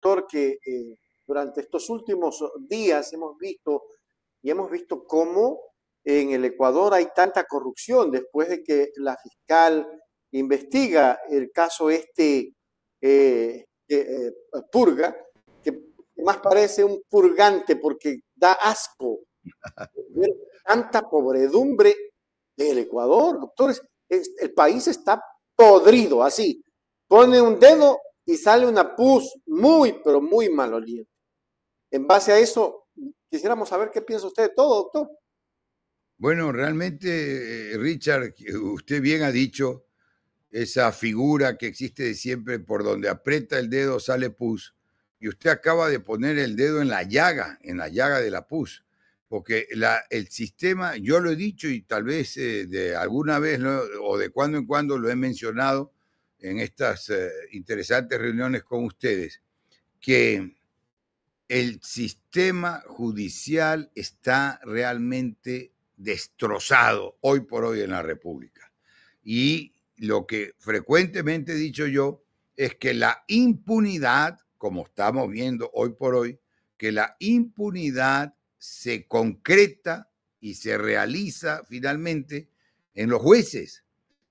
doctor, que durante estos últimos días hemos visto cómo en el Ecuador hay tanta corrupción después de que la fiscal investiga el caso Purga, que más parece un purgante porque da asco ver tanta pobredumbre del Ecuador, doctores. El país está podrido, así. Pone un dedo y sale una pus muy, pero muy maloliente. En base a eso, quisiéramos saber qué piensa usted de todo, doctor. Bueno, realmente, Richard, usted bien ha dicho, esa figura que existe de siempre, por donde aprieta el dedo sale pus, y usted acaba de poner el dedo en la llaga de la pus, porque el sistema, yo lo he dicho y tal vez de alguna vez o de cuando en cuando lo he mencionado en estas interesantes reuniones con ustedes, que el sistema judicial está realmente destrozado hoy por hoy en la República. Y lo que frecuentemente he dicho yo es que la impunidad, como estamos viendo hoy por hoy, que la impunidad se concreta y se realiza finalmente en los jueces,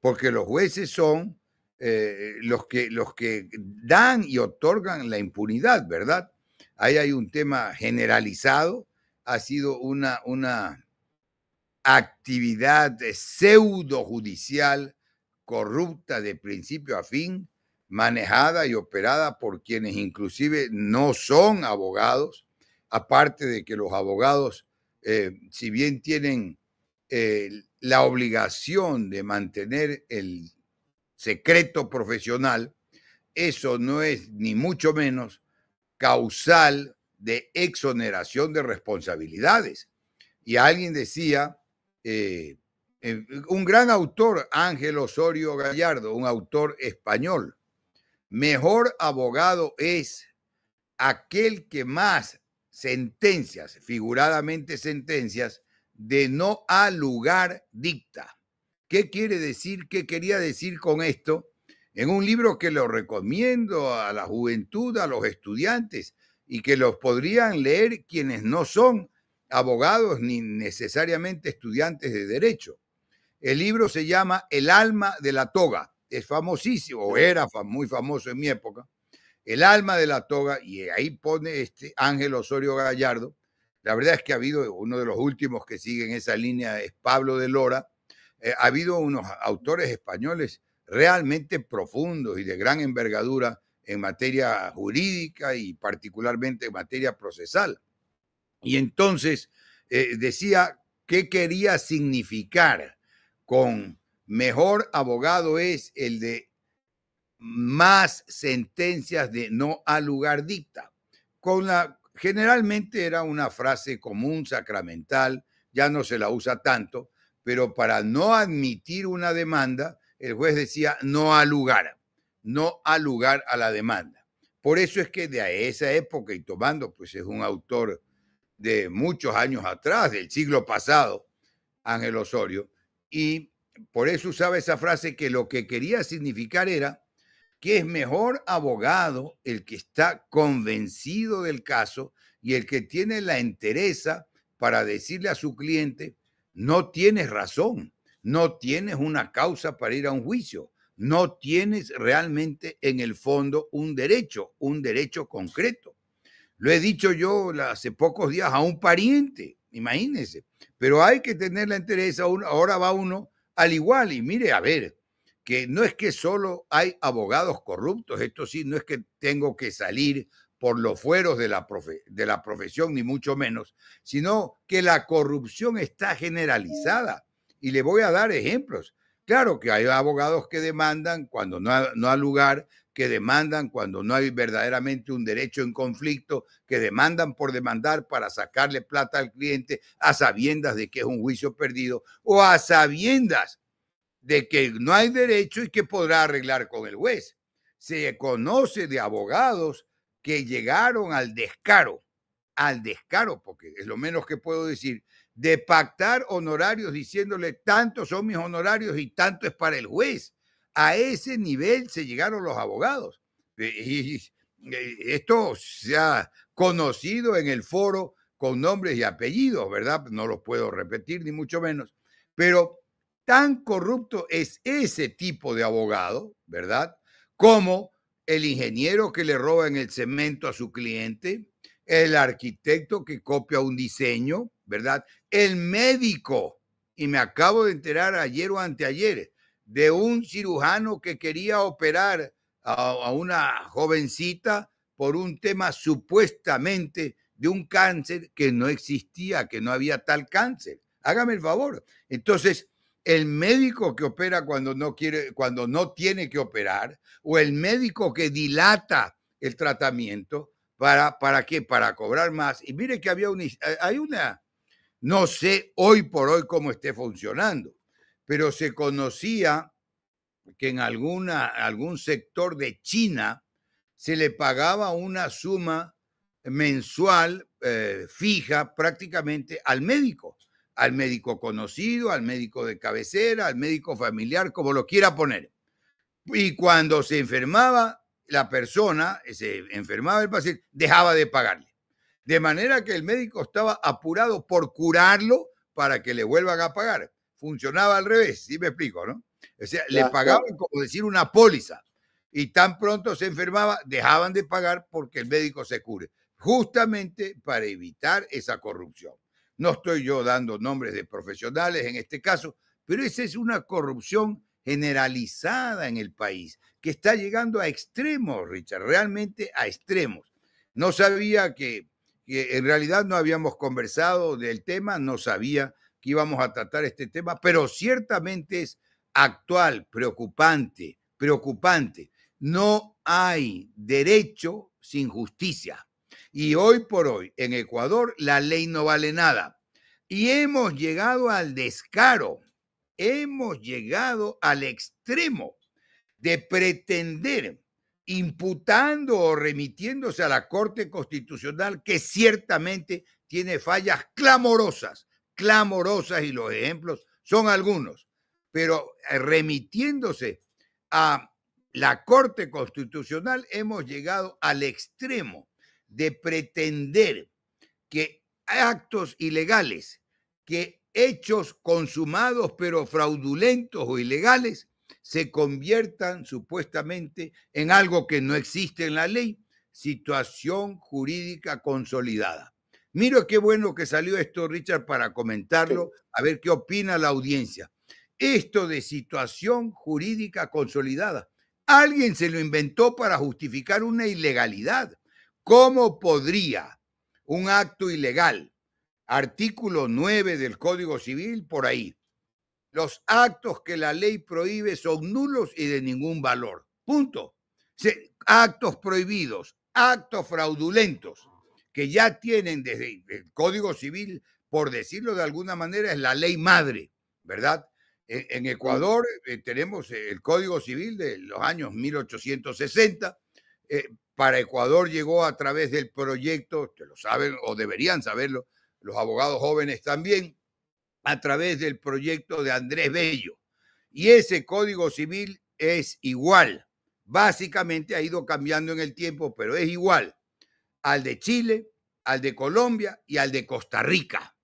porque los jueces son los que dan y otorgan la impunidad, ¿verdad? Ahí hay un tema generalizado, ha sido una actividad pseudo judicial corrupta de principio a fin, manejada y operada por quienes inclusive no son abogados, aparte de que los abogados, si bien tienen la obligación de mantener el secreto profesional, eso no es ni mucho menos causal de exoneración de responsabilidades. Y alguien decía, un gran autor, Ángel Osorio Gallardo, un autor español, mejor abogado es aquel que más sentencias, figuradamente sentencias, de no a lugar dicta. ¿Qué quiere decir? ¿Qué quería decir con esto? En un libro que lo recomiendo a la juventud, a los estudiantes, y que los podrían leer quienes no son abogados ni necesariamente estudiantes de derecho. El libro se llama El alma de la toga. Es famosísimo, o era muy famoso en mi época. El alma de la toga, y ahí pone Ángel Osorio Gallardo. La verdad es que ha habido uno de los últimos que siguen esa línea, es Pablo de Lora. Ha habido unos autores españoles realmente profundos y de gran envergadura en materia jurídica y particularmente en materia procesal. Y entonces decía qué quería significar con mejor abogado es el de más sentencias de no a lugar dicta. Generalmente era una frase común, sacramental, ya no se la usa tanto, pero para no admitir una demanda, el juez decía no a lugar a la demanda. Por eso es que de esa época, y tomando, pues es un autor de muchos años atrás, del siglo pasado, Ángel Osorio, y por eso usaba esa frase que lo que quería significar era que es mejor abogado el que está convencido del caso y el que tiene la entereza para decirle a su cliente, no tienes razón, no tienes una causa para ir a un juicio, no tienes realmente en el fondo un derecho concreto. Lo he dicho yo hace pocos días a un pariente, imagínense, pero hay que tener la entereza, ahora va uno al igual y mire, a ver, que no es que solo hay abogados corruptos, esto sí, no es que tengo que salir por los fueros de la profesión, ni mucho menos, sino que la corrupción está generalizada. Y le voy a dar ejemplos. Claro que hay abogados que demandan cuando no hay lugar, que demandan cuando no hay verdaderamente un derecho en conflicto, que demandan por demandar para sacarle plata al cliente a sabiendas de que es un juicio perdido o a sabiendas de que no hay derecho y que podrá arreglar con el juez. Se conoce de abogados que llegaron al descaro, porque es lo menos que puedo decir, de pactar honorarios diciéndole tantos son mis honorarios y tanto es para el juez. A ese nivel se llegaron los abogados. Esto se ha conocido en el foro con nombres y apellidos, ¿verdad? No los puedo repetir, ni mucho menos. Pero tan corrupto es ese tipo de abogado, ¿verdad? Como el ingeniero que le roba en el cemento a su cliente, el arquitecto que copia un diseño, ¿verdad? El médico, y me acabo de enterar ayer o anteayer, de un cirujano que quería operar a una jovencita por un tema supuestamente de un cáncer que no existía, que no había tal cáncer. Hágame el favor. Entonces, el médico que opera cuando no quiere, cuando no tiene que operar, o el médico que dilata el tratamiento, ¿para qué? Para cobrar más. Y mire que hay una, no sé hoy por hoy cómo esté funcionando, pero se conocía que en algún sector de China se le pagaba una suma mensual fija prácticamente al médico conocido, al médico de cabecera, al médico familiar, como lo quiera poner. Y cuando se enfermaba la persona, se enfermaba el paciente, dejaba de pagarle. De manera que el médico estaba apurado por curarlo para que le vuelvan a pagar. Funcionaba al revés, ¿sí me explico, no? O sea, le pagaban como decir una póliza y tan pronto se enfermaba, dejaban de pagar porque el médico se cure, justamente para evitar esa corrupción. No estoy yo dando nombres de profesionales en este caso, pero esa es una corrupción generalizada en el país que está llegando a extremos, Richard, realmente a extremos. No sabía que en realidad no habíamos conversado del tema, no sabía que íbamos a tratar este tema, pero ciertamente es actual, preocupante, preocupante. No hay derecho sin justicia. Y hoy por hoy, en Ecuador, la ley no vale nada. Y hemos llegado al descaro, hemos llegado al extremo de pretender, imputando o remitiéndose a la Corte Constitucional, que ciertamente tiene fallas clamorosas, clamorosas, y los ejemplos son algunos, pero remitiéndose a la Corte Constitucional hemos llegado al extremo de pretender que actos ilegales, que hechos consumados pero fraudulentos o ilegales, se conviertan supuestamente en algo que no existe en la ley, situación jurídica consolidada. Mira qué bueno que salió esto, Richard, para comentarlo, a ver qué opina la audiencia. Esto de situación jurídica consolidada, alguien se lo inventó para justificar una ilegalidad. ¿Cómo podría un acto ilegal, artículo 9 del Código Civil, por ahí? Los actos que la ley prohíbe son nulos y de ningún valor. Punto. Actos prohibidos, actos fraudulentos, que ya tienen desde el Código Civil, por decirlo de alguna manera, es la ley madre, ¿verdad? En Ecuador tenemos el Código Civil de los años 1860. Para Ecuador llegó a través del proyecto, que lo saben o deberían saberlo, los abogados jóvenes también, a través del proyecto de Andrés Bello. Y ese Código Civil es igual. Básicamente ha ido cambiando en el tiempo, pero es igual al de Chile, al de Colombia y al de Costa Rica.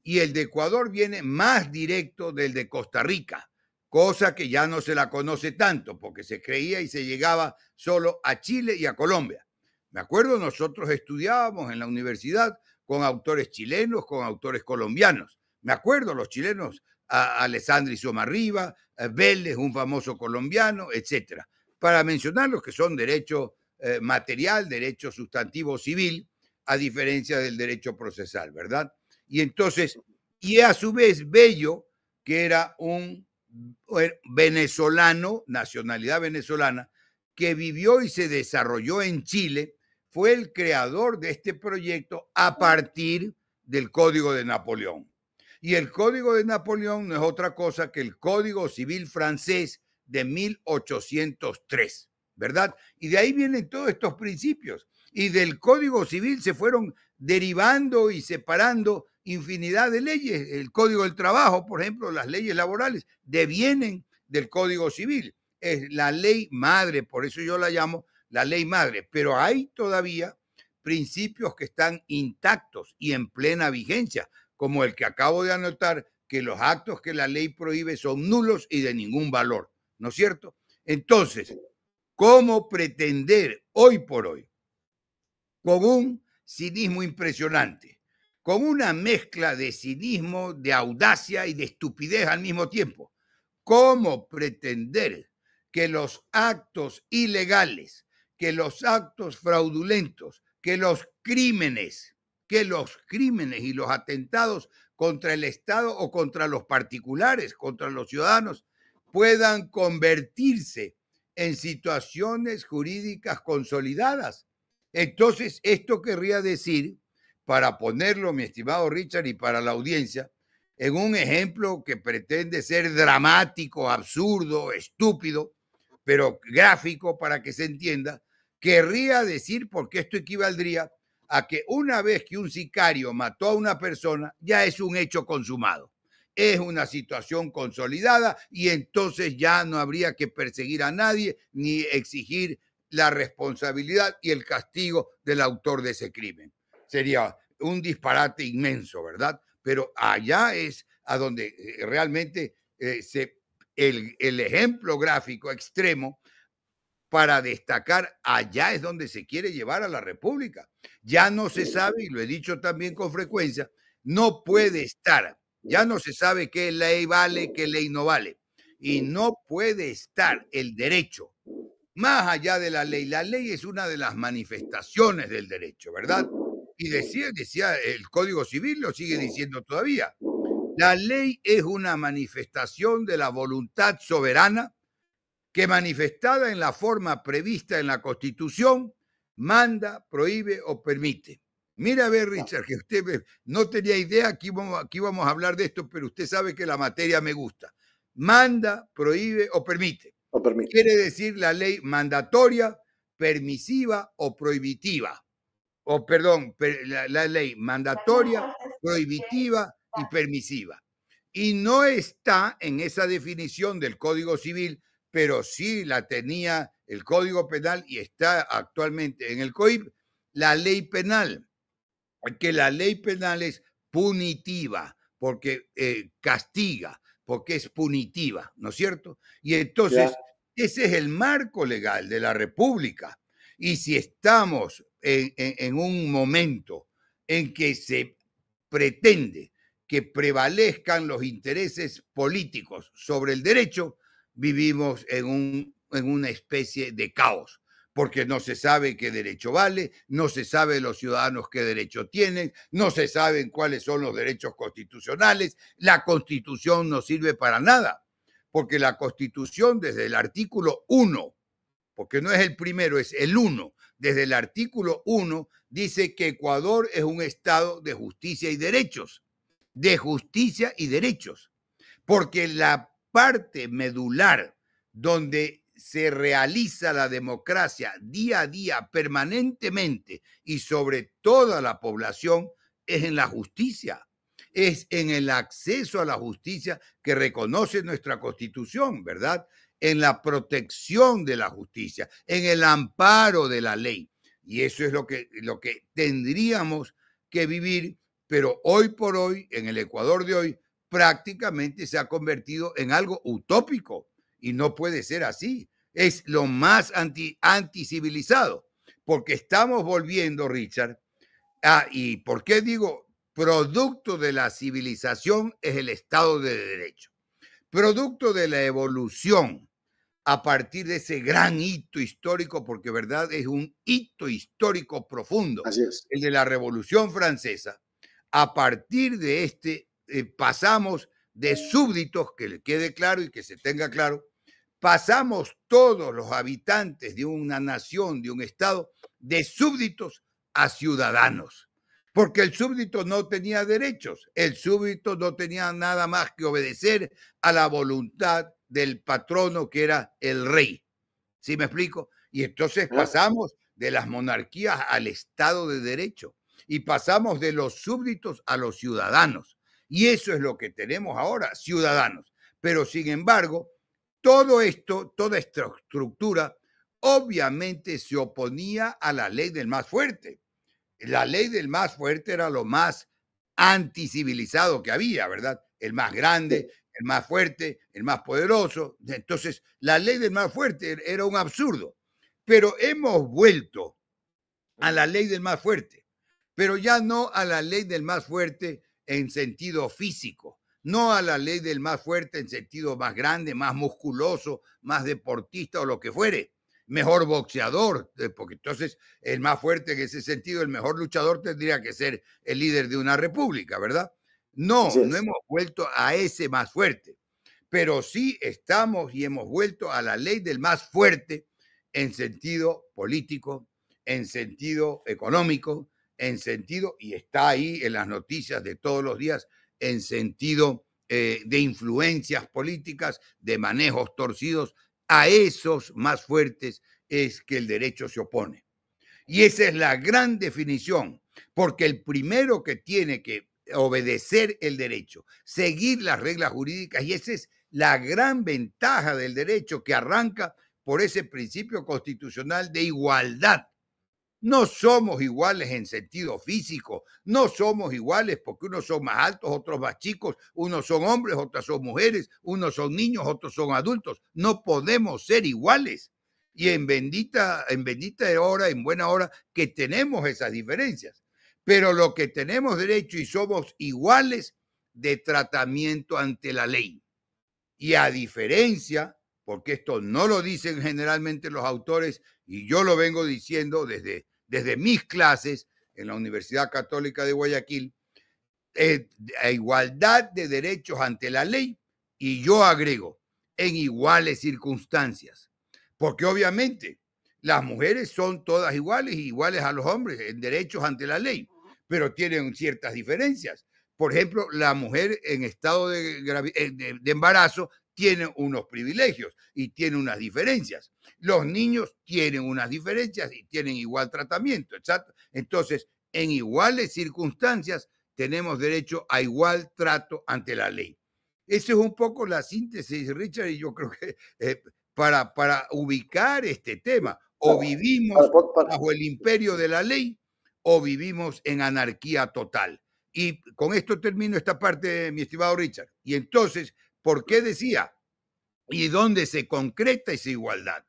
Y el de Ecuador viene más directo del de Costa Rica, cosa que ya no se la conoce tanto, porque se creía y se llegaba solo a Chile y a Colombia. Me acuerdo, nosotros estudiábamos en la universidad con autores chilenos, con autores colombianos. Me acuerdo, los chilenos, Alessandri Somarriba, Vélez, un famoso colombiano, etcétera, para mencionar los que son derecho material, derecho sustantivo civil, a diferencia del derecho procesal, ¿verdad? Y entonces, y a su vez Bello, que era un venezolano, nacionalidad venezolana, que vivió y se desarrolló en Chile, fue el creador de este proyecto a partir del Código de Napoleón. Y el Código de Napoleón no es otra cosa que el Código Civil francés de 1803, ¿verdad? Y de ahí vienen todos estos principios. Y del Código Civil se fueron derivando y separando infinidad de leyes. El Código del Trabajo, por ejemplo, las leyes laborales, devienen del Código Civil. Es la ley madre, por eso yo la llamo la ley madre, pero hay todavía principios que están intactos y en plena vigencia, como el que acabo de anotar, que los actos que la ley prohíbe son nulos y de ningún valor, ¿no es cierto? Entonces, ¿cómo pretender hoy por hoy, con un cinismo impresionante, con una mezcla de cinismo, de audacia y de estupidez al mismo tiempo, cómo pretender que los actos ilegales, que los actos fraudulentos, que los crímenes y los atentados contra el Estado o contra los particulares, contra los ciudadanos, puedan convertirse en situaciones jurídicas consolidadas? Entonces, esto querría decir, para ponerlo, mi estimado Richard, y para la audiencia, en un ejemplo que pretende ser dramático, absurdo, estúpido, pero gráfico para que se entienda, querría decir, porque esto equivaldría a que una vez que un sicario mató a una persona, ya es un hecho consumado. Es una situación consolidada y entonces ya no habría que perseguir a nadie ni exigir la responsabilidad y el castigo del autor de ese crimen. Sería un disparate inmenso, ¿verdad? Pero allá es a donde realmente el ejemplo gráfico extremo para destacar, allá es donde se quiere llevar a la República. Ya no se sabe, y lo he dicho también con frecuencia, no puede estar, ya no se sabe qué ley vale, qué ley no vale, y no puede estar el derecho más allá de la ley. La ley es una de las manifestaciones del derecho, ¿verdad? Y decía el Código Civil, lo sigue diciendo todavía. La ley es una manifestación de la voluntad soberana que, manifestada en la forma prevista en la Constitución, manda, prohíbe o permite. Mira, a ver, Richard, que usted no tenía idea que íbamos a hablar de esto, pero usted sabe que la materia me gusta. Manda, prohíbe o permite. Quiere decir la ley mandatoria, permisiva o prohibitiva. O perdón, la ley mandatoria, prohibitiva y permisiva. Y no está en esa definición del Código Civil, pero sí la tenía el Código Penal y está actualmente en el COIP, la ley penal, que la ley penal es punitiva, porque castiga, porque es punitiva, ¿no es cierto? Y entonces, ese es el marco legal de la República. Y si estamos en un momento en que se pretende que prevalezcan los intereses políticos sobre el derecho, vivimos en una especie de caos, porque no se sabe qué derecho vale, no se sabe los ciudadanos qué derecho tienen, no se saben cuáles son los derechos constitucionales, la Constitución no sirve para nada, porque la Constitución desde el artículo 1, porque no es el primero, es el 1, desde el artículo 1 dice que Ecuador es un estado de justicia y derechos, porque la parte medular donde se realiza la democracia día a día, permanentemente y sobre toda la población, es en la justicia, es en el acceso a la justicia que reconoce nuestra Constitución, ¿verdad? En la protección de la justicia, en el amparo de la ley. Y eso es lo que tendríamos que vivir, pero hoy por hoy, en el Ecuador de hoy, prácticamente se ha convertido en algo utópico. Y no puede ser así. Es lo más anticivilizado, porque estamos volviendo, Richard. ¿Y por qué digo producto de la civilización es el Estado de Derecho? Producto de la evolución a partir de ese gran hito histórico, porque verdad es un hito histórico profundo, el de la Revolución Francesa. A partir de este pasamos de súbditos, que le quede claro y que se tenga claro, pasamos todos los habitantes de una nación, de un estado, de súbditos a ciudadanos, porque el súbdito no tenía derechos, el súbdito no tenía nada más que obedecer a la voluntad del patrono, que era el rey. ¿Sí me explico? Y entonces pasamos de las monarquías al Estado de Derecho y pasamos de los súbditos a los ciudadanos. Y eso es lo que tenemos ahora, ciudadanos. Pero sin embargo, todo esto, toda esta estructura obviamente se oponía a la ley del más fuerte. La ley del más fuerte era lo más anticivilizado que había, ¿verdad? El más grande, el más fuerte, el más poderoso. Entonces, la ley del más fuerte era un absurdo. Pero hemos vuelto a la ley del más fuerte, pero ya no a la ley del más fuerte en sentido físico, no a la ley del más fuerte en sentido más grande, más musculoso, más deportista o lo que fuere, mejor boxeador, porque entonces el más fuerte en ese sentido, el mejor luchador tendría que ser el líder de una república, ¿verdad? No, Así no es. hemos vuelto a ese más fuerte, pero sí estamos y hemos vuelto a la ley del más fuerte en sentido político, en sentido económico, en sentido, y está ahí en las noticias de todos los días, en sentido de influencias políticas, de manejos torcidos. A esos más fuertes es que el derecho se opone. Y esa es la gran definición, porque el primero que tiene que obedecer el derecho, seguir las reglas jurídicas, y esa es la gran ventaja del derecho que arranca por ese principio constitucional de igualdad. No somos iguales en sentido físico, no somos iguales porque unos son más altos, otros más chicos, unos son hombres, otras son mujeres, unos son niños, otros son adultos. No podemos ser iguales. Y en bendita hora, en buena hora, que tenemos esas diferencias. Pero lo que tenemos derecho y somos iguales de tratamiento ante la ley. Y a diferencia, porque esto no lo dicen generalmente los autores, y yo lo vengo diciendo desde mis clases en la Universidad Católica de Guayaquil, a igualdad de derechos ante la ley, y yo agrego, en iguales circunstancias. Porque obviamente las mujeres son todas iguales y iguales a los hombres en derechos ante la ley, pero tienen ciertas diferencias. Por ejemplo, la mujer en estado de embarazo tiene unos privilegios y tiene unas diferencias. Los niños tienen unas diferencias y tienen igual tratamiento, exacto. Entonces, en iguales circunstancias, tenemos derecho a igual trato ante la ley. Esa es un poco la síntesis, Richard, y yo creo que para ubicar este tema, o vivimos bajo el imperio de la ley o vivimos en anarquía total. Y con esto termino esta parte, mi estimado Richard. Y entonces, ¿por qué decía? ¿Y dónde se concreta esa igualdad?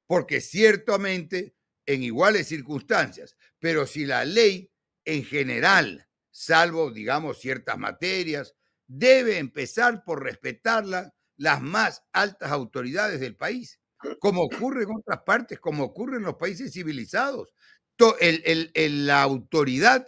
Porque ciertamente en iguales circunstancias, pero si la ley en general, salvo, digamos, ciertas materias, debe empezar por respetarla las más altas autoridades del país, como ocurre en otras partes, como ocurre en los países civilizados. La autoridad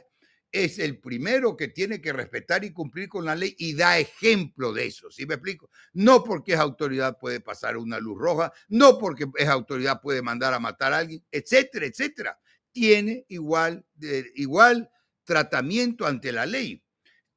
es el primero que tiene que respetar y cumplir con la ley y da ejemplo de eso, ¿sí me explico? No porque es autoridad puede pasar una luz roja, no porque es autoridad puede mandar a matar a alguien, etcétera, etcétera. Tiene igual tratamiento ante la ley.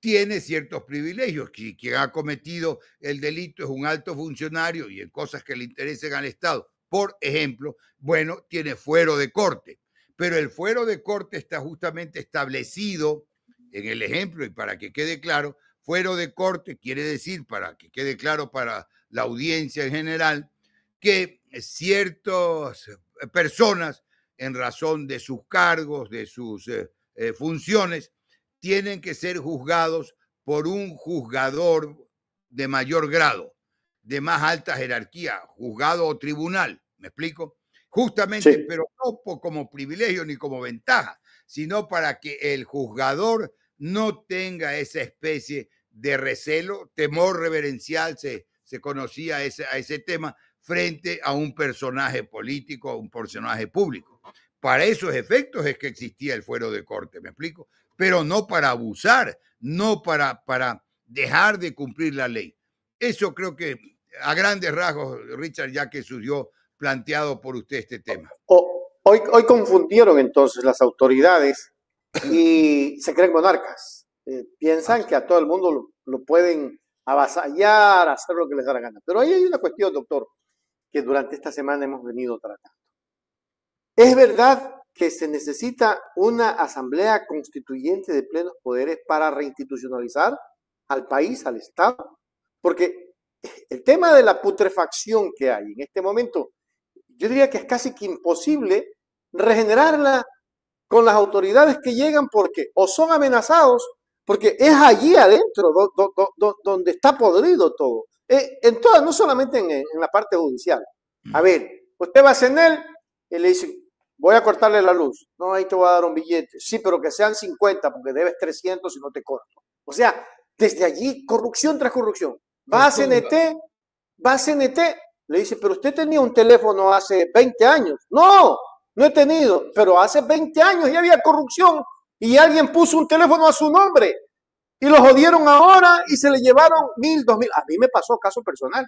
Tiene ciertos privilegios. Quien ha cometido el delito es un alto funcionario y en cosas que le interesen al Estado, por ejemplo, bueno, tiene fuero de corte. Pero el fuero de corte está justamente establecido en el ejemplo, y para que quede claro, fuero de corte quiere decir, para que quede claro para la audiencia en general, que ciertas personas, en razón de sus cargos, de sus funciones, tienen que ser juzgados por un juzgador de mayor grado, de más alta jerarquía, juzgado o tribunal, ¿me explico? Justamente, sí, pero no como privilegio ni como ventaja, sino para que el juzgador no tenga esa especie de recelo, temor reverencial, se conocía a ese tema, frente a un personaje político, a un personaje público. Para esos efectos es que existía el fuero de corte, ¿me explico? Pero no para abusar, no para dejar de cumplir la ley. Eso creo que a grandes rasgos, Richard, ya que surgió planteado por usted este tema. Hoy confundieron entonces las autoridades y se creen monarcas. Piensan que a todo el mundo lo pueden avasallar, hacer lo que les da la gana. Pero ahí hay una cuestión, doctor, que durante esta semana hemos venido tratando. ¿Es verdad que se necesita una asamblea constituyente de plenos poderes para reinstitucionalizar al país, al Estado? Porque el tema de la putrefacción que hay en este momento yo diría que es casi que imposible regenerarla con las autoridades que llegan porque o son amenazados, porque es allí adentro donde está podrido todo. En todas, no solamente en la parte judicial. A ver, usted va a CENEL y le dice, voy a cortarle la luz. No, ahí te voy a dar un billete. Sí, pero que sean 50 porque debes 300 y no te corto. O sea, desde allí, corrupción tras corrupción. Va a CNT, le dice, pero usted tenía un teléfono hace 20 años. No, no he tenido, pero hace 20 años ya había corrupción y alguien puso un teléfono a su nombre y lo jodieron ahora y se le llevaron 1.000, 2.000. A mí me pasó caso personal.